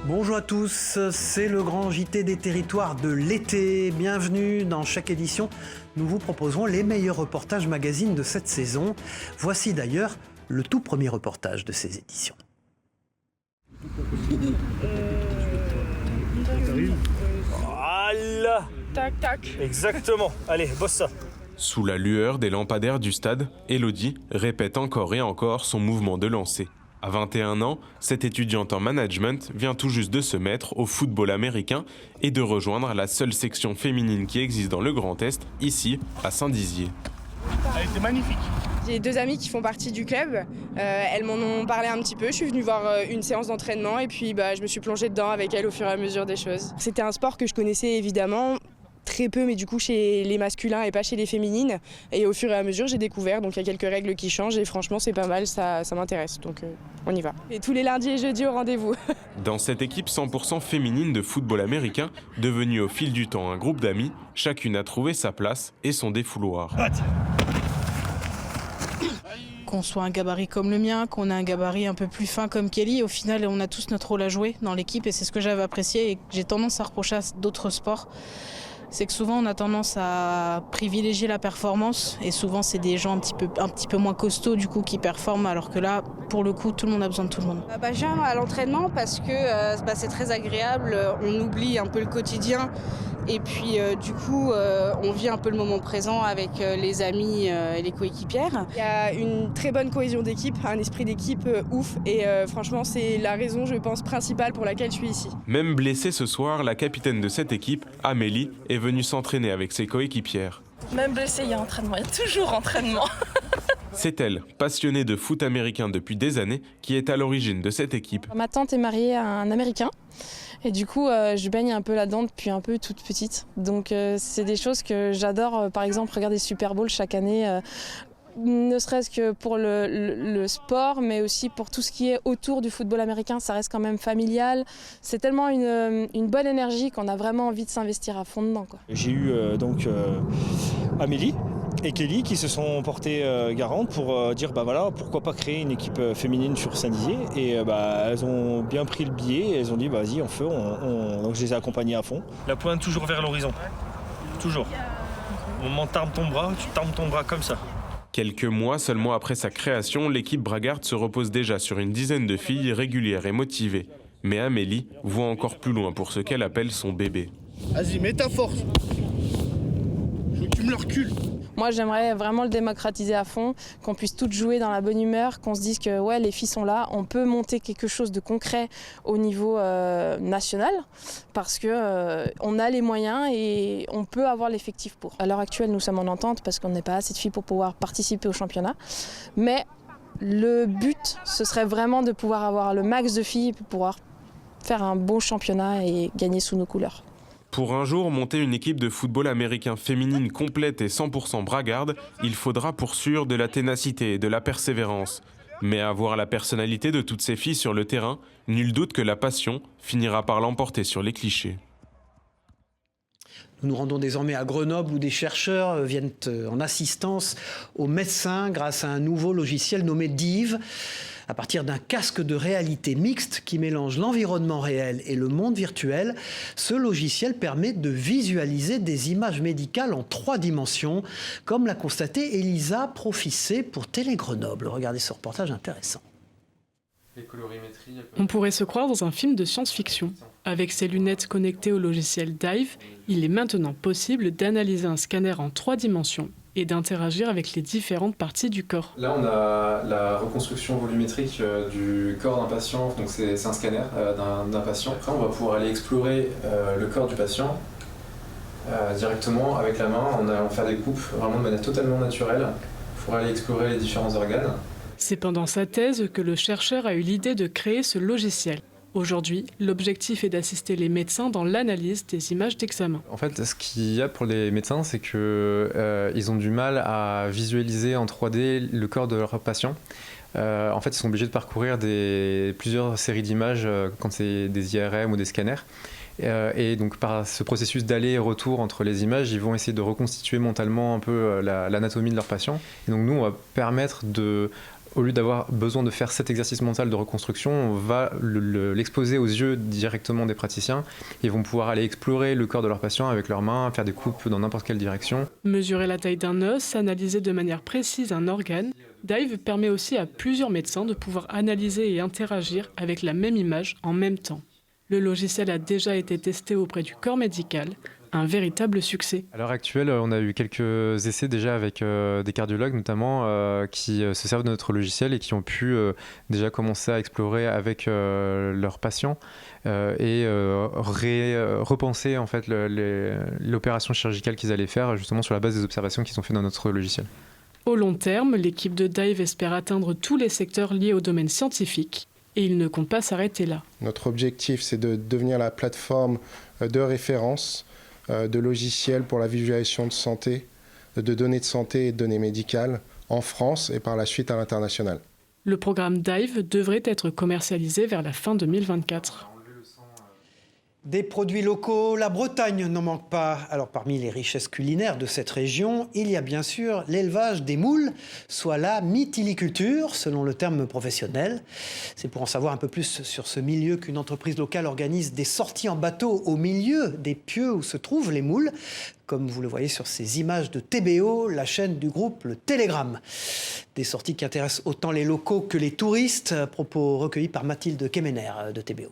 Bonjour à tous, c'est le grand JT des territoires de l'été. Bienvenue dans chaque édition. Nous vous proposerons les meilleurs reportages magazines de cette saison. Voici d'ailleurs le tout premier reportage de ces éditions. Voilà. Tac, tac. Exactement. Allez, bosse ça. Sous la lueur des lampadaires du stade, Elodie répète encore et encore son mouvement de lancer. À 21 ans, cette étudiante en management vient tout juste de se mettre au football américain et de rejoindre la seule section féminine qui existe dans le Grand Est, ici, à Saint-Dizier. Elle était magnifique. J'ai 2 amies qui font partie du club. Elles m'en ont parlé un petit peu. Je suis venue voir une séance d'entraînement et puis je me suis plongée dedans avec elles au fur et à mesure des choses. C'était un sport que je connaissais évidemment très peu, mais du coup chez les masculins et pas chez les féminines. Et au fur et à mesure, j'ai découvert. Donc il y a quelques règles qui changent et franchement, c'est pas mal, ça m'intéresse. Donc on y va. Et tous les lundis et jeudis au rendez-vous. Dans cette équipe 100% féminine de football américain, devenue au fil du temps un groupe d'amis, chacune a trouvé sa place et son défouloir. Qu'on soit un gabarit comme le mien, qu'on ait un gabarit un peu plus fin comme Kelly, au final on a tous notre rôle à jouer dans l'équipe et c'est ce que j'avais apprécié et que j'ai tendance à reprocher à d'autres sports. C'est que souvent on a tendance à privilégier la performance et souvent c'est des gens un petit peu moins costauds du coup qui performent alors que là pour le coup tout le monde a besoin de tout le monde. Je viens à l'entraînement parce que c'est très agréable, on oublie un peu le quotidien et puis du coup on vit un peu le moment présent avec les amis et les coéquipières. Il y a une très bonne cohésion d'équipe, un esprit d'équipe ouf et franchement c'est la raison je pense principale pour laquelle je suis ici. Même blessée ce soir, la capitaine de cette équipe, Amélie, est venue s'entraîner avec ses coéquipières. Même blessée, il y a entraînement, il y a toujours entraînement. C'est elle, passionnée de foot américain depuis des années, qui est à l'origine de cette équipe. Ma tante est mariée à un Américain et du coup je baigne un peu là-dedans depuis un peu toute petite. Donc c'est des choses que j'adore, par exemple regarder Super Bowl chaque année. Ne serait-ce que pour le sport, mais aussi pour tout ce qui est autour du football américain, ça reste quand même familial. C'est tellement une bonne énergie qu'on a vraiment envie de s'investir à fond dedans, quoi. J'ai eu Amélie et Kelly qui se sont portées garantes pour dire pourquoi pas créer une équipe féminine sur Saint-Dizier et elles ont bien pris le billet et elles ont dit vas-y on fait, donc je les ai accompagnées à fond. La pointe toujours vers l'horizon, toujours. Au moment où tu t'armes ton bras comme ça. Quelques mois seulement après sa création, l'équipe Bragard se repose déjà sur une dizaine de filles régulières et motivées. Mais Amélie voit encore plus loin pour ce qu'elle appelle son bébé. Vas-y, mets ta force. Je veux que tu me le recules. Moi j'aimerais vraiment le démocratiser à fond, qu'on puisse toutes jouer dans la bonne humeur, qu'on se dise que ouais, les filles sont là, on peut monter quelque chose de concret au niveau national parce que on a les moyens et on peut avoir l'effectif pour. À l'heure actuelle nous sommes en entente parce qu'on n'est pas assez de filles pour pouvoir participer au championnat, mais le but ce serait vraiment de pouvoir avoir le max de filles pour pouvoir faire un bon championnat et gagner sous nos couleurs. Pour un jour monter une équipe de football américain féminine complète et 100% bragarde, il faudra pour sûr de la ténacité et de la persévérance. Mais à voir la personnalité de toutes ces filles sur le terrain, nul doute que la passion finira par l'emporter sur les clichés. Nous nous rendons désormais à Grenoble où des chercheurs viennent en assistance aux médecins grâce à un nouveau logiciel nommé Dive. À partir d'un casque de réalité mixte qui mélange l'environnement réel et le monde virtuel, ce logiciel permet de visualiser des images médicales en 3 dimensions, comme l'a constaté Elisa Profissé pour Télé Grenoble. Regardez ce reportage intéressant. On pourrait se croire dans un film de science-fiction. Avec ses lunettes connectées au logiciel Dive, il est maintenant possible d'analyser un scanner en 3 dimensions et d'interagir avec les différentes parties du corps. Là, on a la reconstruction volumétrique du corps d'un patient, donc c'est un scanner d'un patient. Après, on va pouvoir aller explorer le corps du patient directement avec la main, en allant faire des coupes vraiment de manière totalement naturelle pour aller explorer les différents organes. C'est pendant sa thèse que le chercheur a eu l'idée de créer ce logiciel. Aujourd'hui, l'objectif est d'assister les médecins dans l'analyse des images d'examen. En fait, ce qu'il y a pour les médecins, c'est qu'ils ont du mal à visualiser en 3D le corps de leurs patients. En fait, ils sont obligés de parcourir plusieurs séries d'images quand c'est des IRM ou des scanners. Et donc par ce processus d'aller et retour entre les images, ils vont essayer de reconstituer mentalement un peu l'anatomie de leur patient. Et donc nous, on va permettre de au lieu d'avoir besoin de faire cet exercice mental de reconstruction, on va l'exposer aux yeux directement des praticiens. Ils vont pouvoir aller explorer le corps de leurs patients avec leurs mains, faire des coupes dans n'importe quelle direction. Mesurer la taille d'un os, analyser de manière précise un organe, Dive permet aussi à plusieurs médecins de pouvoir analyser et interagir avec la même image en même temps. Le logiciel a déjà été testé auprès du corps médical, un véritable succès. À l'heure actuelle, on a eu quelques essais déjà avec des cardiologues notamment qui se servent de notre logiciel et qui ont pu déjà commencer à explorer avec leurs patients et repenser en fait l'opération chirurgicale qu'ils allaient faire justement sur la base des observations qu'ils ont fait dans notre logiciel. Au long terme, l'équipe de Dive espère atteindre tous les secteurs liés au domaine scientifique et il ne compte pas s'arrêter là. Notre objectif, c'est de devenir la plateforme de référence de logiciels pour la visualisation de santé, de données de santé et de données médicales en France et par la suite à l'international. Le programme Dive devrait être commercialisé vers la fin 2024. Des produits locaux, la Bretagne n'en manque pas. Alors parmi les richesses culinaires de cette région, il y a bien sûr l'élevage des moules, soit la mytiliculture, selon le terme professionnel. C'est pour en savoir un peu plus sur ce milieu qu'une entreprise locale organise des sorties en bateau au milieu des pieux où se trouvent les moules, comme vous le voyez sur ces images de TBO, la chaîne du groupe Le Télégramme. Des sorties qui intéressent autant les locaux que les touristes, propos recueillis par Mathilde Kemener de TBO.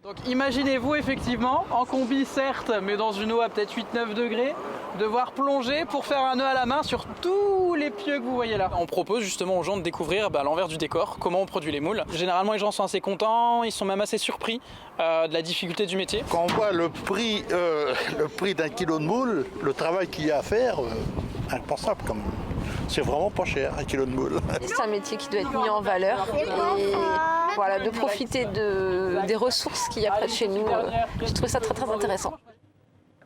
Donc imaginez-vous effectivement, en combi certes, mais dans une eau à peut-être 8-9 degrés, devoir plonger pour faire un nœud à la main sur tous les pieux que vous voyez là. On propose justement aux gens de découvrir l'envers du décor, comment on produit les moules. Généralement les gens sont assez contents, ils sont même assez surpris de la difficulté du métier. Quand on voit le prix d'un kilo de moule, le travail qu'il y a à faire, impensable quand même. C'est vraiment pas cher, un kilo de moule. C'est un métier qui doit être mis en valeur et voilà, de profiter des ressources qu'il y a près de chez nous. Je trouve ça très très intéressant.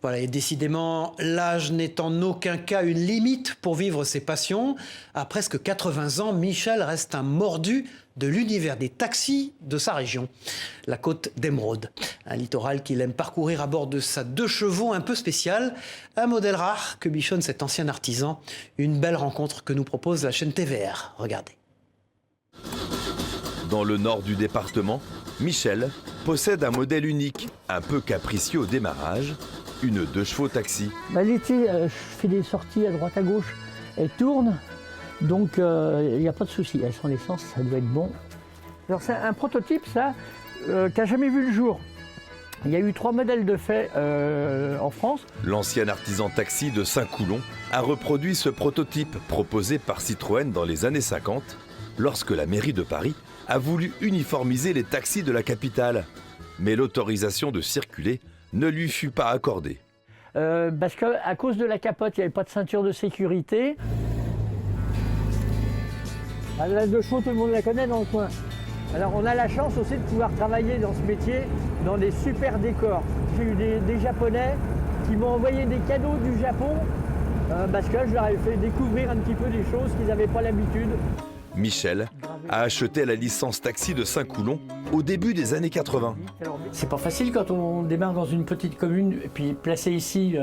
Voilà, et décidément, l'âge n'est en aucun cas une limite pour vivre ses passions. À presque 80 ans, Michel reste un mordu de l'univers des taxis de sa région, la côte d'Émeraude. Un littoral qu'il aime parcourir à bord de sa 2 chevaux un peu spéciale. Un modèle rare que bichonne cet ancien artisan. Une belle rencontre que nous propose la chaîne TVR. Regardez. Dans le nord du département, Michel possède un modèle unique, un peu capricieux au démarrage, une 2 chevaux taxi. L'été, je fais des sorties à droite à gauche, elles tournent, donc il n'y a pas de souci. Elles sont en essence, ça doit être bon. Alors c'est un prototype, ça, qui n'a jamais vu le jour. Il y a eu 3 modèles de fait en France. L'ancien artisan taxi de Saint-Coulon a reproduit ce prototype proposé par Citroën dans les années 50, lorsque la mairie de Paris a voulu uniformiser les taxis de la capitale. Mais l'autorisation de circuler ne lui fut pas accordée. Parce qu'à cause de la capote, il n'y avait pas de ceinture de sécurité. La 2 chevaux, tout le monde la connaît dans le coin. Alors on a la chance aussi de pouvoir travailler dans ce métier dans des super décors. J'ai eu des Japonais qui m'ont envoyé des cadeaux du Japon parce que je leur ai fait découvrir un petit peu des choses qu'ils n'avaient pas l'habitude. Michel a acheté la licence taxi de Saint-Coulon au début des années 80. C'est pas facile quand on démarre dans une petite commune et puis placé ici,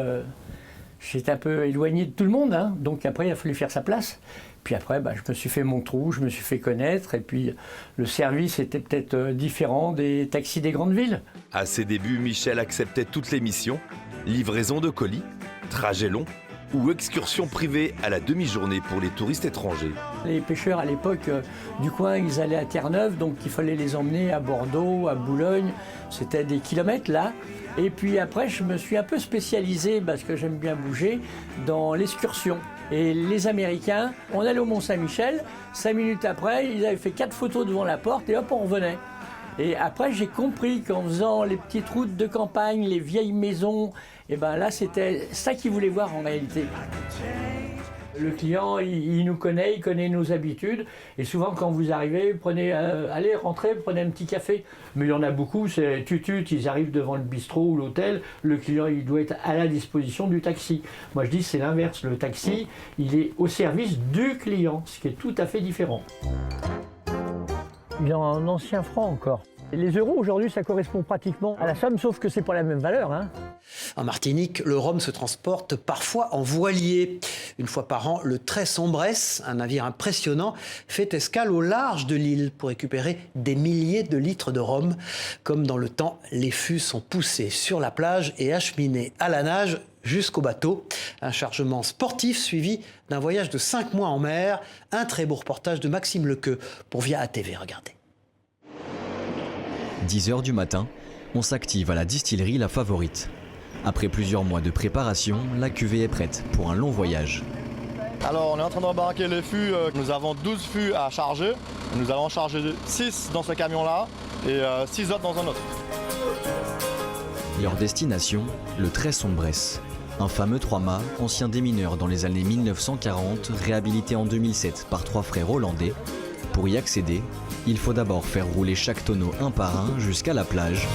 j'étais un peu éloigné de tout le monde, hein, donc après il a fallu faire sa place. Puis après, je me suis fait mon trou, je me suis fait connaître et puis le service était peut-être différent des taxis des grandes villes. À ses débuts, Michel acceptait toutes les missions, livraison de colis, trajets longs ou excursions privées à la demi-journée pour les touristes étrangers. Les pêcheurs à l'époque du coin, ils allaient à Terre-Neuve, donc il fallait les emmener à Bordeaux, à Boulogne, c'était des kilomètres là. Et puis après, je me suis un peu spécialisé, parce que j'aime bien bouger, dans l'excursion. Et les Américains, on allait au Mont-Saint-Michel, 5 minutes après, ils avaient fait 4 photos devant la porte et hop, on revenait. Et après, j'ai compris qu'en faisant les petites routes de campagne, les vieilles maisons, et là, c'était ça qu'ils voulaient voir en réalité. Le client, il nous connaît, il connaît nos habitudes. Et souvent, quand vous arrivez, allez, rentrez, prenez un petit café. Mais il y en a beaucoup, c'est tutut, ils arrivent devant le bistrot ou l'hôtel. Le client, il doit être à la disposition du taxi. Moi, je dis, c'est l'inverse. Le taxi, il est au service du client, ce qui est tout à fait différent. Il est en ancien franc encore. Les euros aujourd'hui, ça correspond pratiquement à la somme, sauf que c'est pas la même valeur. Hein. En Martinique, le rhum se transporte parfois en voilier. Une fois par an, le Très Sombresse, un navire impressionnant, fait escale au large de l'île pour récupérer des milliers de litres de rhum. Comme dans le temps, les fûts sont poussés sur la plage et acheminés à la nage jusqu'au bateau. Un chargement sportif suivi d'un voyage de 5 mois en mer. Un très beau reportage de Maxime Lequeux pour Via ATV. Regardez. 10h du matin, on s'active à la distillerie La Favorite. Après plusieurs mois de préparation, la cuvée est prête pour un long voyage. Alors on est en train d'embarquer les fûts, nous avons 12 fûts à charger. Nous allons charger 6 dans ce camion-là et 6 autres dans un autre. Leur destination, le Très Sombresse. Un fameux 3-mâts, ancien démineur dans les années 1940, réhabilité en 2007 par 3 frères hollandais. Pour y accéder, il faut d'abord faire rouler chaque tonneau un par un jusqu'à la plage.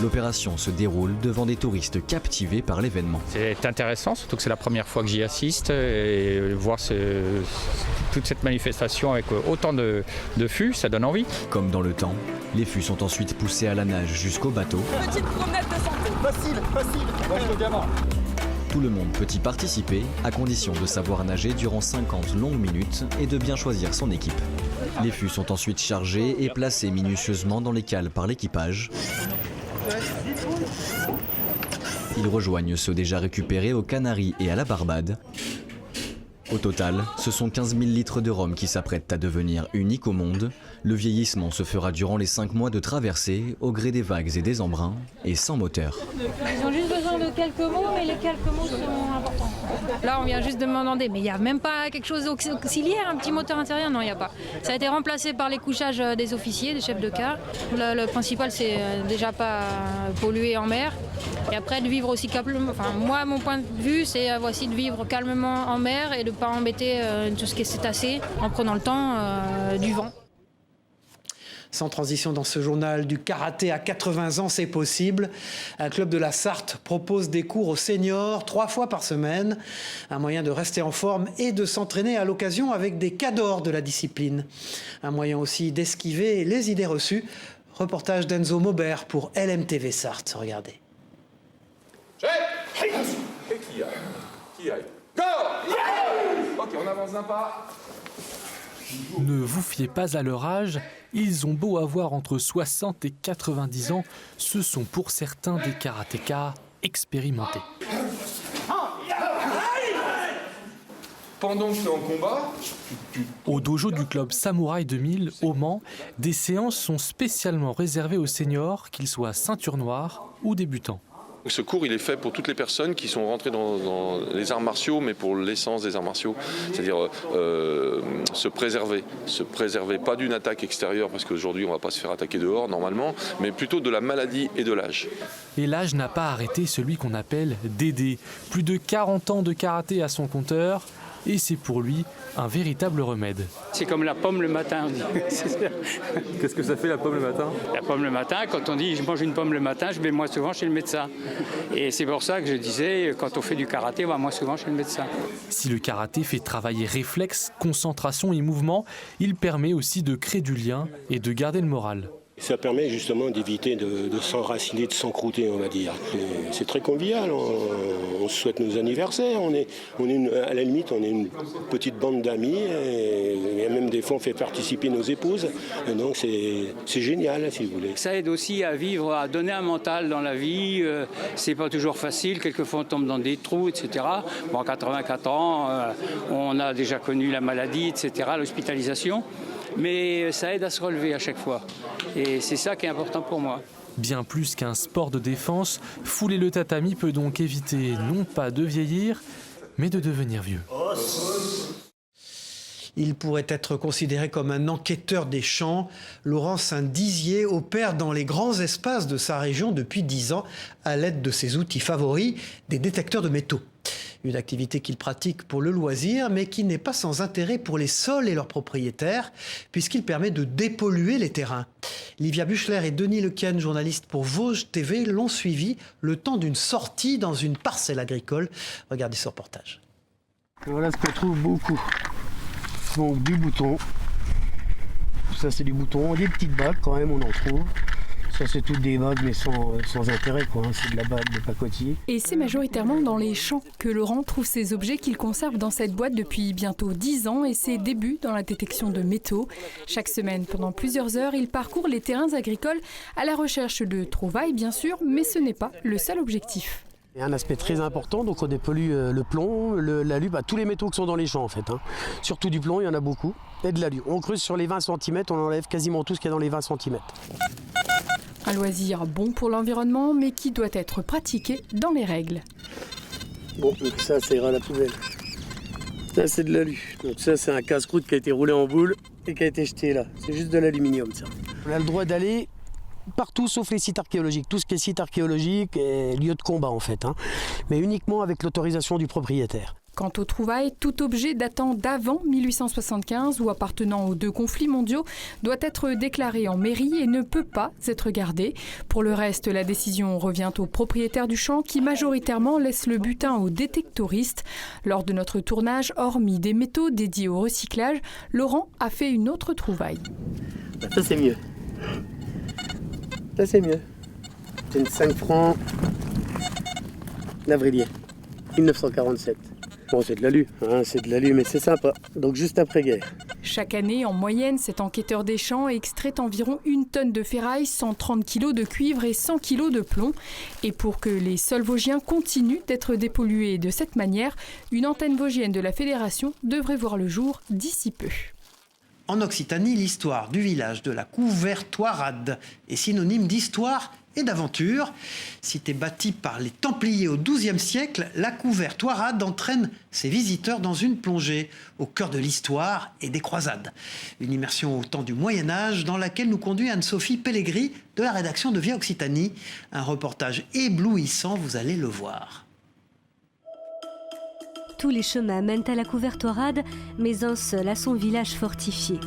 L'opération se déroule devant des touristes captivés par l'événement. C'est intéressant, surtout que c'est la première fois que j'y assiste et voir toute cette manifestation avec autant de fûts, ça donne envie. Comme dans le temps, les fûts sont ensuite poussés à la nage jusqu'au bateau. Petite promenade de santé. Facile. Tout le monde peut y participer, à condition de savoir nager durant 50 longues minutes et de bien choisir son équipe. Les fûts sont ensuite chargés et placés minutieusement dans les cales par l'équipage. Ils rejoignent ceux déjà récupérés aux Canaries et à la Barbade. Au total, ce sont 15 000 litres de rhum qui s'apprêtent à devenir uniques au monde. Le vieillissement se fera durant les 5 mois de traversée, au gré des vagues et des embruns, et sans moteur. Ils ont juste besoin de quelques mots, mais les quelques mots sont importants. Là, on vient juste de me demander, mais il n'y a même pas quelque chose auxiliaire, un petit moteur intérieur? Non, il n'y a pas. Ça a été remplacé par les couchages des officiers, des chefs de quart. Le principal, c'est déjà pas polluer en mer. Et après, de vivre aussi calmement. Enfin, moi, mon point de vue, c'est voici de vivre calmement en mer et de ne pas embêter tout ce qui est cétacé en prenant le temps du vent. Sans transition dans ce journal, du karaté à 80 ans, c'est possible. Un club de la Sarthe propose des cours aux seniors 3 fois par semaine. Un moyen de rester en forme et de s'entraîner à l'occasion avec des cadors de la discipline. Un moyen aussi d'esquiver les idées reçues. Reportage d'Enzo Maubert pour LMTV Sarthe. Regardez. Et qui aille Go! Ok, on avance d'un pas. Ne vous fiez pas à leur âge, ils ont beau avoir entre 60 et 90 ans, ce sont pour certains des karatékas expérimentés. Pendant que tu es en combat, Au dojo du club Samouraï 2000 au Mans, des séances sont spécialement réservées aux seniors, qu'ils soient ceinture noire ou débutants. Ce cours, il est fait pour toutes les personnes qui sont rentrées dans les arts martiaux, mais pour l'essence des arts martiaux, c'est-à-dire se préserver pas d'une attaque extérieure, parce qu'aujourd'hui on ne va pas se faire attaquer dehors normalement, mais plutôt de la maladie et de l'âge. Et l'âge n'a pas arrêté celui qu'on appelle Dédé. Plus de 40 ans de karaté à son compteur, et c'est pour lui un véritable remède. C'est comme la pomme le matin. Qu'est-ce que ça fait la pomme le matin? La pomme le matin, quand on dit je mange une pomme le matin, je vais moins souvent chez le médecin. Et c'est pour ça que je disais, quand on fait du karaté, on va moins souvent chez le médecin. Si le karaté fait travailler réflexe, concentration et mouvement, il permet aussi de créer du lien et de garder le moral. Ça permet justement d'éviter de s'enraciner, de s'encrouter, on va dire. C'est très convivial, on se souhaite nos anniversaires, à la limite on est une petite bande d'amis, et même des fois on fait participer nos épouses, et donc c'est génial si vous voulez. Ça aide aussi à vivre, à donner un mental dans la vie, c'est pas toujours facile, quelquefois on tombe dans des trous, etc. Bon, à 84 ans, on a déjà connu la maladie, etc., l'hospitalisation. Mais ça aide à se relever à chaque fois. Et c'est ça qui est important pour moi. Bien plus qu'un sport de défense, fouler le tatami peut donc éviter non pas de vieillir, mais de devenir vieux. Il pourrait être considéré comme un enquêteur des champs. Laurent Saint-Dizier opère dans les grands espaces de sa région depuis 10 ans à l'aide de ses outils favoris, des détecteurs de métaux. Une activité qu'il pratique pour le loisir, mais qui n'est pas sans intérêt pour les sols et leurs propriétaires, puisqu'il permet de dépolluer les terrains. Livia Buchler et Denis Lequien, journalistes pour Vosges TV, l'ont suivi le temps d'une sortie dans une parcelle agricole. Regardez ce reportage. Voilà ce qu'on trouve beaucoup. Donc du bouton. Tout ça c'est du bouton, des petites bagues quand même on en trouve. Ça c'est toutes des bagues mais sans intérêt quoi, hein. C'est de la bague de pacotille. Et c'est majoritairement dans les champs que Laurent trouve ces objets qu'il conserve dans cette boîte depuis bientôt 10 ans et ses débuts dans la détection de métaux. Chaque semaine, pendant plusieurs heures, il parcourt les terrains agricoles à la recherche de trouvailles bien sûr, mais ce n'est pas le seul objectif. Il y a un aspect très important, donc on dépollue le plomb, l'alu, tous les métaux qui sont dans les champs en fait. Hein. Surtout du plomb, il y en a beaucoup, et de l'alu. On creuse sur les 20 cm, on enlève quasiment tout ce qu'il y a dans les 20 cm. Un loisir bon pour l'environnement, mais qui doit être pratiqué dans les règles. Bon, donc ça ira à la poubelle. Ça c'est de l'alu. Donc ça c'est un casse-croûte qui a été roulé en boule et qui a été jeté là. C'est juste de l'aluminium ça. On a le droit d'aller partout sauf les sites archéologiques. Tout ce qui est site archéologique est lieu de combat en fait, hein. Mais uniquement avec l'autorisation du propriétaire. Quant aux trouvailles, tout objet datant d'avant 1875 ou appartenant aux 2 conflits mondiaux doit être déclaré en mairie et ne peut pas être gardé. Pour le reste, la décision revient au propriétaire du champ qui majoritairement laisse le butin aux détectoristes. Lors de notre tournage, hormis des métaux dédiés au recyclage, Laurent a fait une autre trouvaille. Ça c'est mieux. Ça c'est mieux. C'est une 5 francs d'Avrilliers, 1947. Bon, c'est de l'alu, hein, c'est de l'alu, mais c'est sympa. Donc juste après-guerre. Chaque année, en moyenne, cet enquêteur des champs extrait environ 1 tonne de ferraille, 130 kg de cuivre et 100 kg de plomb. Et pour que les sols vosgiens continuent d'être dépollués de cette manière, une antenne vosgienne de la Fédération devrait voir le jour d'ici peu. En Occitanie, l'histoire du village de la Couvertoirade est synonyme d'histoire et d'aventure. Cité bâtie par les Templiers au XIIe siècle, la Couvertoirade entraîne ses visiteurs dans une plongée au cœur de l'histoire et des croisades. Une immersion au temps du Moyen-Âge dans laquelle nous conduit Anne-Sophie Pellegrini de la rédaction de Via Occitanie. Un reportage éblouissant, vous allez le voir. Tous les chemins mènent à la Couvertoirade, mais un seul à son village fortifié.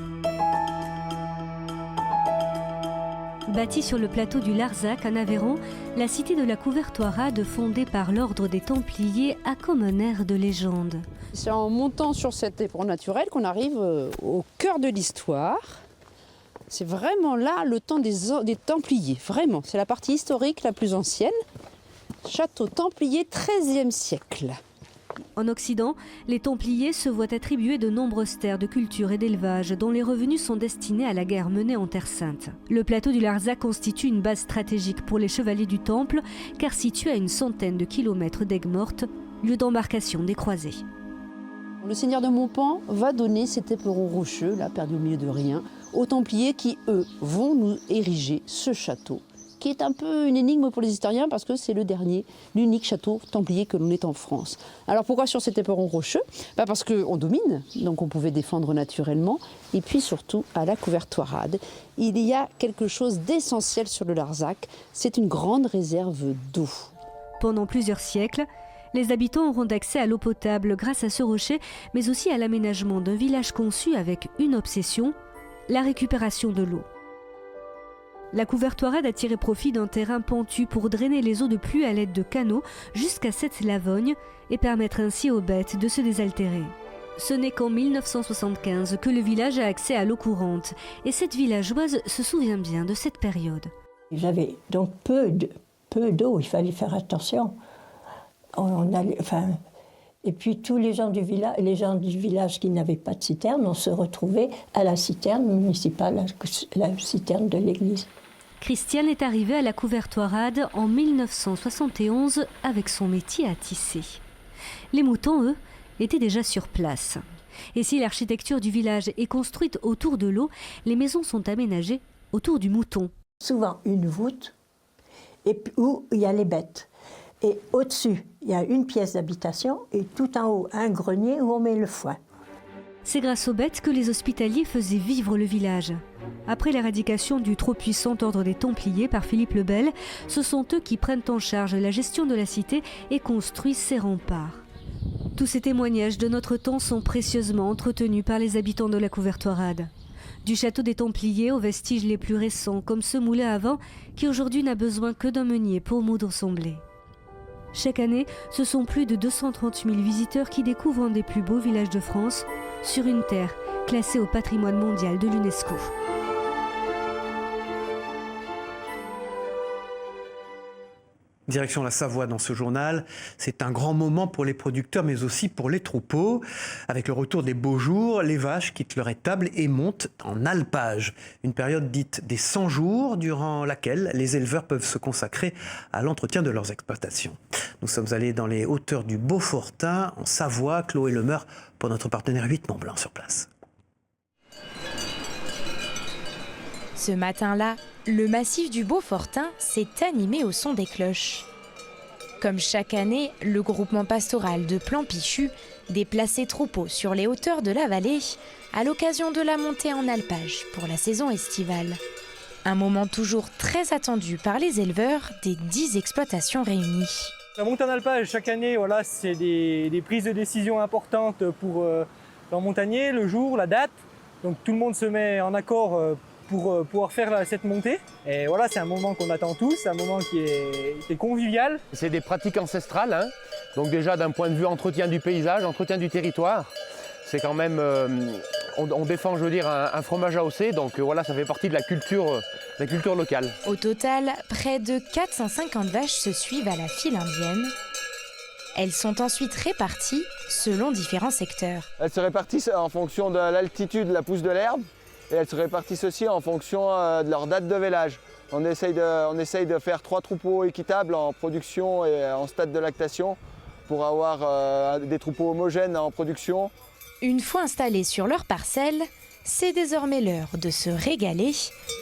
Bâtie sur le plateau du Larzac, en Aveyron, la cité de la Couvertoirade, fondée par l'ordre des Templiers, a comme un air de légende. C'est en montant sur cet éperon naturel qu'on arrive au cœur de l'histoire. C'est vraiment là le temps des Templiers, vraiment. C'est la partie historique la plus ancienne. Château Templier, XIIIe siècle. En Occident, les Templiers se voient attribuer de nombreuses terres de culture et d'élevage dont les revenus sont destinés à la guerre menée en Terre Sainte. Le plateau du Larzac constitue une base stratégique pour les chevaliers du Temple, car situé à une centaine de kilomètres d'Aigues-Mortes, lieu d'embarcation des croisés. Le seigneur de Montpan va donner cet éperon rocheux, là perdu au milieu de rien, aux Templiers qui, eux, vont nous ériger ce château, qui est un peu une énigme pour les historiens parce que c'est le dernier, l'unique château templier que l'on ait en France. Alors pourquoi sur cet éperon rocheux ? Parce qu'on domine, donc on pouvait défendre naturellement, et puis surtout à la Couvertoirade. Il y a quelque chose d'essentiel sur le Larzac, c'est une grande réserve d'eau. Pendant plusieurs siècles, les habitants auront accès à l'eau potable grâce à ce rocher, mais aussi à l'aménagement d'un village conçu avec une obsession, la récupération de l'eau. La Couvertoirade a tiré profit d'un terrain pentu pour drainer les eaux de pluie à l'aide de canaux jusqu'à cette lavogne et permettre ainsi aux bêtes de se désaltérer. Ce n'est qu'en 1975 que le village a accès à l'eau courante et cette villageoise se souvient bien de cette période. Ils avaient donc peu d'eau, il fallait faire attention. Et puis tous les gens du village qui n'avaient pas de citerne, on se retrouvait à la citerne municipale, la citerne de l'église. Christiane est arrivée à la Couvertoirade en 1971 avec son métier à tisser. Les moutons, eux, étaient déjà sur place. Et si l'architecture du village est construite autour de l'eau, les maisons sont aménagées autour du mouton. Souvent une voûte où il y a les bêtes. Et au-dessus, il y a une pièce d'habitation et tout en haut, un grenier où on met le foin. C'est grâce aux bêtes que les hospitaliers faisaient vivre le village. Après l'éradication du trop puissant ordre des Templiers par Philippe le Bel, ce sont eux qui prennent en charge la gestion de la cité et construisent ses remparts. Tous ces témoignages de notre temps sont précieusement entretenus par les habitants de la Couvertoirade. Du château des Templiers aux vestiges les plus récents, comme ce moulin à vent qui aujourd'hui n'a besoin que d'un meunier pour moudre son blé. Chaque année, ce sont plus de 230 000 visiteurs qui découvrent un des plus beaux villages de France, sur une terre classée au patrimoine mondial de l'UNESCO. Direction la Savoie dans ce journal, c'est un grand moment pour les producteurs mais aussi pour les troupeaux. Avec le retour des beaux jours, les vaches quittent leur étable et montent en alpage. Une période dite des 100 jours durant laquelle les éleveurs peuvent se consacrer à l'entretien de leurs exploitations. Nous sommes allés dans les hauteurs du Beaufortain en Savoie, Chloé Lemeur pour notre partenaire 8 Mont-Blanc sur place. Ce matin-là, le massif du Beaufortain s'est animé au son des cloches. Comme chaque année, le groupement pastoral de Plan-Pichu déplace ses troupeaux sur les hauteurs de la vallée à l'occasion de la montée en alpage pour la saison estivale. Un moment toujours très attendu par les éleveurs des 10 exploitations réunies. La montée en alpage, chaque année, voilà, c'est des prises de décision importantes pour les montagniers, le jour, la date. Donc tout le monde se met en accord pour pouvoir faire cette montée. Et voilà, c'est un moment qu'on attend tous, un moment qui est convivial. C'est des pratiques ancestrales, hein. Donc déjà d'un point de vue entretien du paysage, entretien du territoire, c'est quand même, on défend, je veux dire, un fromage AOC, donc voilà, ça fait partie de la culture locale. Au total, près de 450 vaches se suivent à la file indienne. Elles sont ensuite réparties selon différents secteurs. Elles se répartissent en fonction de l'altitude de la pousse de l'herbe et elles se répartissent aussi en fonction de leur date de vélage. On essaye de faire 3 troupeaux équitables en production et en stade de lactation pour avoir des troupeaux homogènes en production. Une fois installés sur leur parcelle, c'est désormais l'heure de se régaler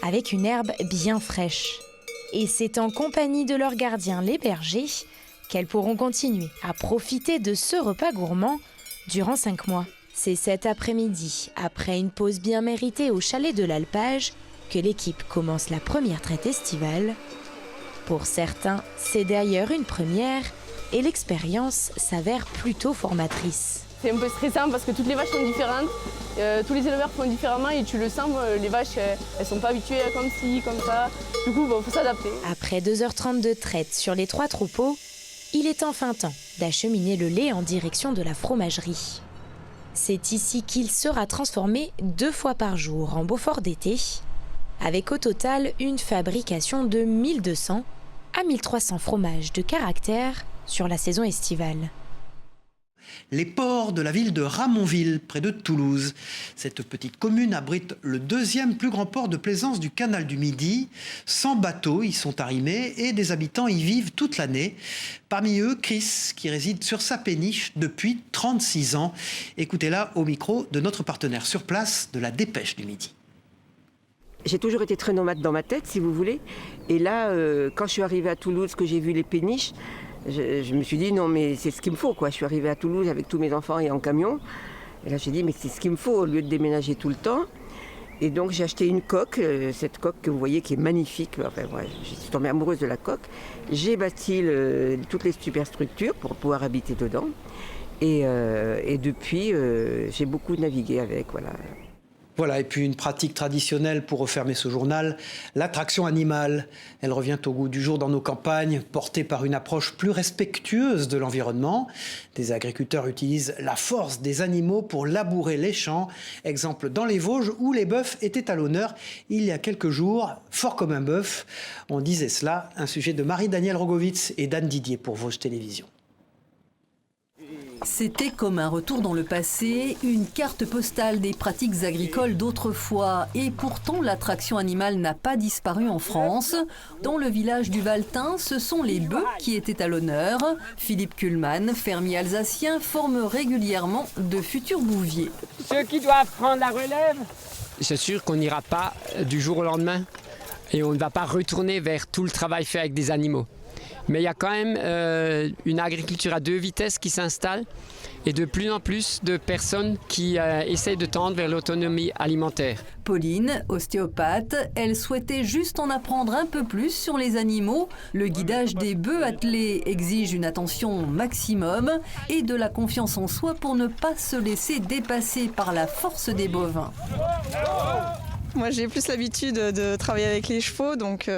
avec une herbe bien fraîche. Et c'est en compagnie de leurs gardiens, les bergers, qu'elles pourront continuer à profiter de ce repas gourmand durant 5 mois. C'est cet après-midi, après une pause bien méritée au chalet de l'Alpage, que l'équipe commence la première traite estivale. Pour certains, c'est d'ailleurs une première et l'expérience s'avère plutôt formatrice. C'est un peu stressant parce que toutes les vaches sont différentes, tous les éleveurs font différemment et tu le sens, les vaches elles sont pas habituées à comme ci, comme ça, du coup il faut s'adapter. Après 2h30 de traite sur les 3 troupeaux, il est enfin temps d'acheminer le lait en direction de la fromagerie. C'est ici qu'il sera transformé 2 fois par jour en Beaufort d'été, avec au total une fabrication de 1200 à 1300 fromages de caractère sur la saison estivale. Les ports de la ville de Ramonville, près de Toulouse. Cette petite commune abrite le 2e plus grand port de plaisance du canal du Midi. 100 bateaux y sont arrimés et des habitants y vivent toute l'année. Parmi eux, Chris, qui réside sur sa péniche depuis 36 ans. Écoutez-la au micro de notre partenaire sur place de la Dépêche du Midi. J'ai toujours été très nomade dans ma tête, si vous voulez. Et là, quand je suis arrivée à Toulouse, que j'ai vu les péniches, je me suis dit non mais c'est ce qu'il me faut quoi. Je suis arrivée à Toulouse avec tous mes enfants et en camion. Et là j'ai dit mais c'est ce qu'il me faut au lieu de déménager tout le temps. Et donc j'ai acheté une coque, cette coque que vous voyez qui est magnifique. Enfin, ouais, je suis tombée amoureuse de la coque. J'ai bâti toutes les superstructures pour pouvoir habiter dedans. Et depuis j'ai beaucoup navigué avec, voilà. Voilà, et puis une pratique traditionnelle pour refermer ce journal, l'attraction animale. Elle revient au goût du jour dans nos campagnes, portée par une approche plus respectueuse de l'environnement. Des agriculteurs utilisent la force des animaux pour labourer les champs. Exemple dans les Vosges où les bœufs étaient à l'honneur il y a quelques jours. Fort comme un bœuf, on disait cela, un sujet de Marie-Danielle Rogovitz et d'Anne Didier pour Vosges Télévisions. C'était comme un retour dans le passé, une carte postale des pratiques agricoles d'autrefois. Et pourtant, l'attraction animale n'a pas disparu en France. Dans le village du Valtin, ce sont les bœufs qui étaient à l'honneur. Philippe Kuhlmann, fermier alsacien, forme régulièrement de futurs bouviers. Ceux qui doivent prendre la relève. C'est sûr qu'on n'ira pas du jour au lendemain et on ne va pas retourner vers tout le travail fait avec des animaux. Mais il y a quand même une agriculture à 2 vitesses qui s'installe et de plus en plus de personnes qui essayent de tendre vers l'autonomie alimentaire. Pauline, ostéopathe, elle souhaitait juste en apprendre un peu plus sur les animaux. Le guidage des bœufs attelés exige une attention maximum et de la confiance en soi pour ne pas se laisser dépasser par la force des bovins. Moi, j'ai plus l'habitude de travailler avec les chevaux, donc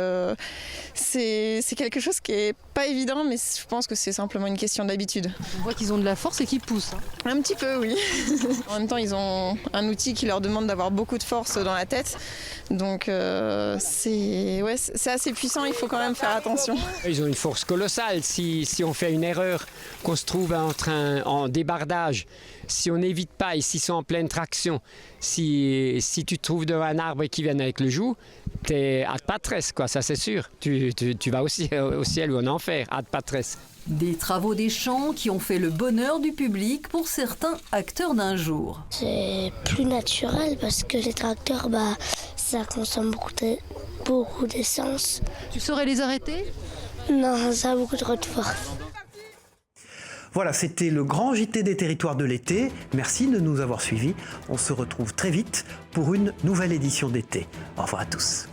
c'est quelque chose qui est pas évident, mais je pense que c'est simplement une question d'habitude. On voit qu'ils ont de la force et qu'ils poussent. Un petit peu, oui. En même temps, ils ont un outil qui leur demande d'avoir beaucoup de force dans la tête. Donc c'est assez puissant, il faut quand même faire attention. Ils ont une force colossale. Si on fait une erreur, qu'on se trouve en débardage, si on n'évite pas et s'ils sont en pleine traction, si tu te trouves devant un arbre et qu'ils viennent avec le joug, t'es ad patres, quoi, ça c'est sûr. Tu vas aussi au ciel ou en enfer, ad patres. Des travaux des champs qui ont fait le bonheur du public pour certains acteurs d'un jour. C'est plus naturel parce que les tracteurs, ça consomme beaucoup d'essence. Tu saurais les arrêter ? Non, ça a beaucoup trop de force. Voilà, c'était le grand JT des territoires de l'été. Merci de nous avoir suivis. On se retrouve très vite pour une nouvelle édition d'été. Au revoir à tous.